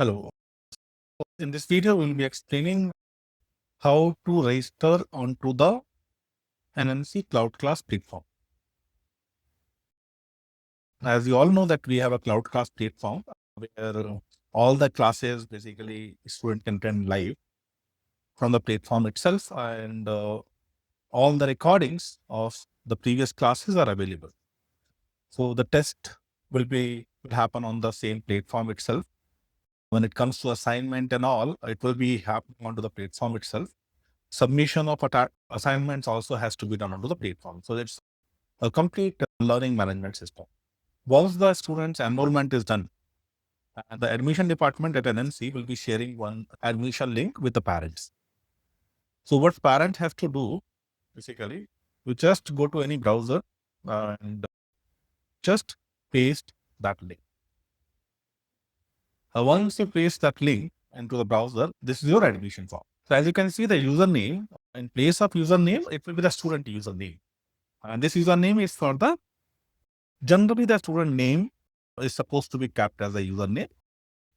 Hello. In this video, we'll be explaining how to register onto the NMC CloudClass platform. As you all know that we have a CloudClass platform where all the classes basically student can attend live from the platform itself, and all the recordings of the previous classes are available. So the test will happen on the same platform itself. When it comes to assignment and all, it will be happening onto the platform itself. Submission of assignments also has to be done onto the platform. So it's a complete learning management system. Once the student's enrollment is done, the admission department at NMC will be sharing one admission link with the parents. So what parent have to do, basically, you just go to any browser and just paste that link. Once you paste that link into the browser, this is your admission form. So as you can see, the username, in place of username, it will be the student username. And this username is for generally the student name is supposed to be kept as a username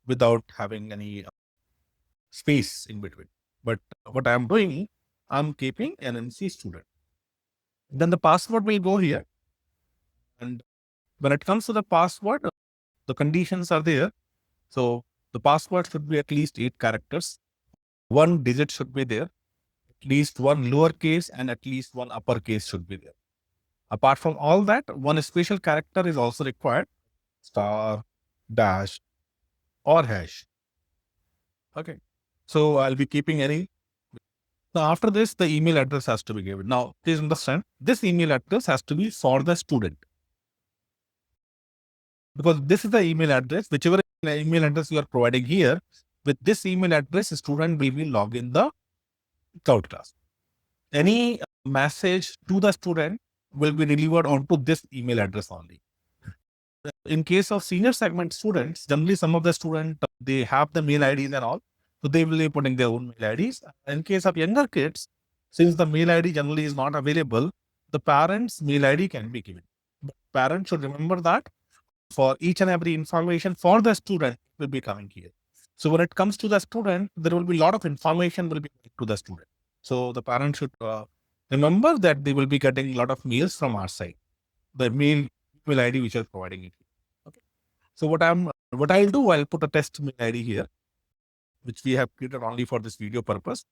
without having any space in between. But what I'm doing, I'm keeping NMC student. Then the password will go here. And when it comes to the password, the conditions are there. So the password should be at least 8 characters. 1 digit should be there. At least 1 lowercase and at least 1 uppercase should be there. Apart from all that, 1 special character is also required, star, dash, or hash. Okay. So I'll be keeping any. Now after this, the email address has to be given. Now, please understand, this email address has to be for the student. Because this is the email address, whichever email address you are providing here, with this email address, the student will be logged in the CloudClass. Any message to the student will be delivered onto this email address only. In case of senior segment students, generally some of the students, they have the mail IDs and all. So they will be putting their own mail IDs. In case of younger kids, since the mail ID generally is not available, the parents' mail ID can be given. But parents should remember that for each and every information for the student will be coming here. So when it comes to the student, there will be a lot of information will be to the student. So the parents should remember that they will be getting a lot of mails from our side. The mail ID which is providing it. Okay. So what I'll do, I'll put a test mail ID here, which we have created only for this video purpose.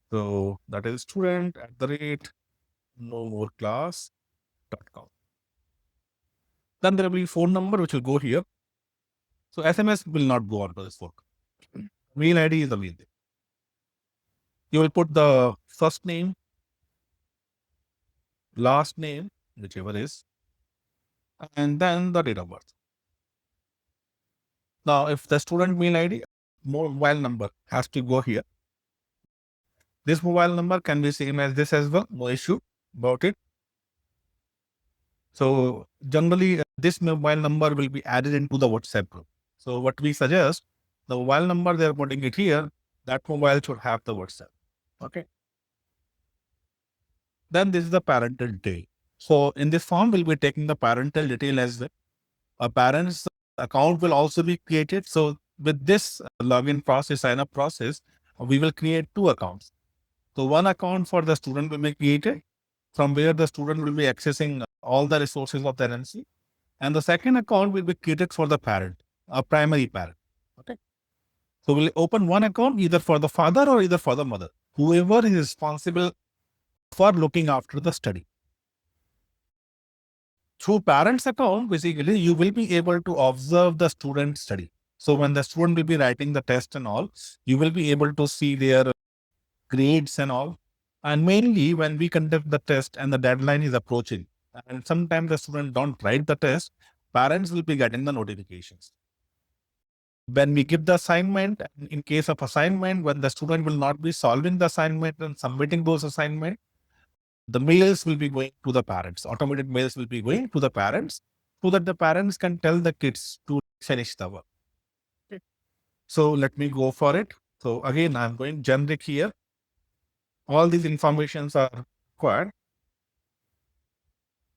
So that is student@NoMoreClass.com. Then there will be phone number which will go here. So SMS will not go onto this phone. Mail ID is the main thing. You will put the first name, last name, whichever is, and then the date of birth. Now, if the student mail ID, mobile number has to go here. This mobile number can be same as this as well. No issue about it. So generally, this mobile number will be added into the WhatsApp group. So what we suggest, the mobile number they're putting it here, that mobile should have the WhatsApp. Okay. Then this is the parental detail. So in this form, we'll be taking the parental detail as well. A parent's account will also be created. So with this login process, sign up process, we will create 2 accounts. So one account for the student will be created, from where the student will be accessing all the resources of the NMC. And the second account will be created for the parent, a primary parent. Okay. So we'll open one account either for the father or either for the mother, whoever is responsible for looking after the study. Through parent's account, basically, you will be able to observe the student study. So when the student will be writing the test and all, you will be able to see their grades and all. And mainly when we conduct the test and the deadline is approaching, and sometimes the student don't write the test, parents will be getting the notifications. When we give the assignment, in case of assignment, when the student will not be solving the assignment and submitting those assignments, the mails will be going to the parents. Automated mails will be going to the parents so that the parents can tell the kids to finish the work. Okay. So let me go for it. So again, I'm going generic here. All these informations are required.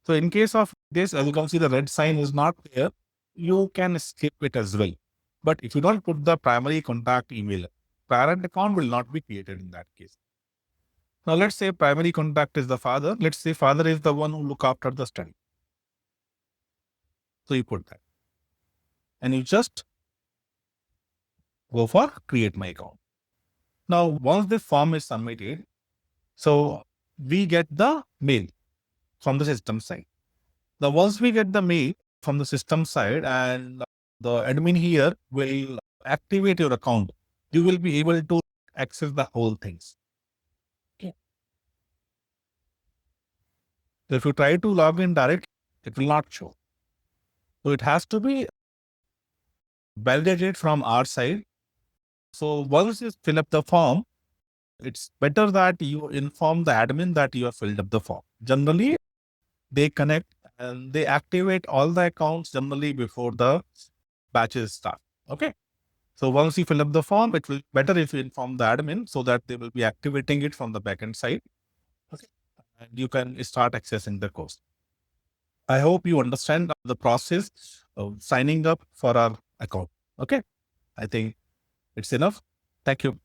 So in case of this, as you can see, the red sign is not there. You can skip it as well. But if you don't put the primary contact email, parent account will not be created in that case. Now, let's say primary contact is the father. Let's say father is the one who look after the study. So you put that. And you just go for create my account. Now, once the form is submitted, so we get the mail from the system side. Now, once we get the mail from the system side and the admin here will activate your account, you will be able to access the whole things. Okay. So if you try to log in directly, it will not show. So it has to be validated from our side. So once you fill up the form, it's better that you inform the admin that you have filled up the form. Generally, they connect and they activate all the accounts generally before the batches start. Okay. So once you fill up the form, it will be better if you inform the admin so that they will be activating it from the backend side. Okay. And you can start accessing the course. I hope you understand the process of signing up for our account. Okay. I think it's enough. Thank you.